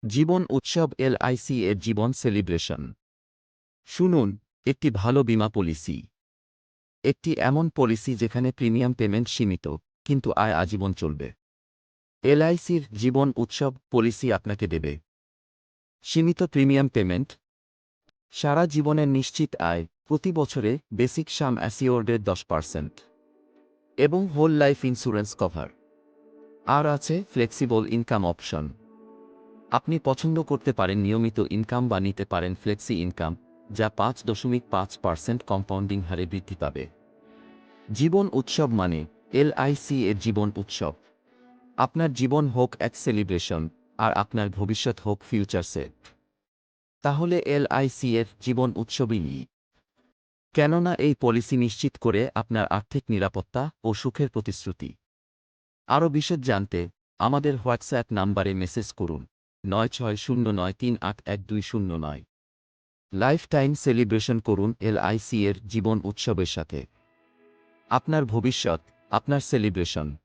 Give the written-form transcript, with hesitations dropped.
জীবন উৎসব এলআইসি এর জীবন সেলিব্রেশন। শুনুন, একটি ভালো বীমা পলিসি। একটি এমন পলিসি যেখানে প্রিমিয়াম পেমেন্ট সীমিত, কিন্তু আয় আজীবন চলবে। এলআইসির জীবন উৎসব পলিসি আপনাকে দেবে সীমিত প্রিমিয়াম পেমেন্ট, সারা জীবনের নিশ্চিত আয়, প্রতি বছরে বেসিক সাম অ্যাসিওর্ডের 10%, এবং হোল লাইফ ইন্স্যুরেন্স কভার। আর আছে ফ্লেক্সিবল ইনকাম অপশন। আপনি পছন্দ করতে পারেন নিয়মিত ইনকাম বা নিতে পারেন ফ্লেক্সি ইনকাম, যা 5.5% কম্পাউন্ডিং হারে বৃদ্ধি পাবে। জীবন উৎসব মানে এলআইসি এর জীবন উৎসব। আপনার জীবন হোক এক সেলিব্রেশন, আর আপনার ভবিষ্যৎ হোক ফিউচার সেট। তাহলে এলআইসি এর জীবন উৎসবই নিই। কেননা এই পলিসি নিশ্চিত করে আপনার আর্থিক নিরাপত্তা ও সুখের প্রতিশ্রুতি। আরও বিশদ জানতে আমাদের হোয়াটসঅ্যাপ নাম্বারে মেসেজ করুন 9609381209। লাইফ টাইম সেলিব্রেশন করুন এলআইসি এর জীবন উৎসবের সাথে। আপনার ভবিষ্যৎ, আপনার সেলিব্রেশন।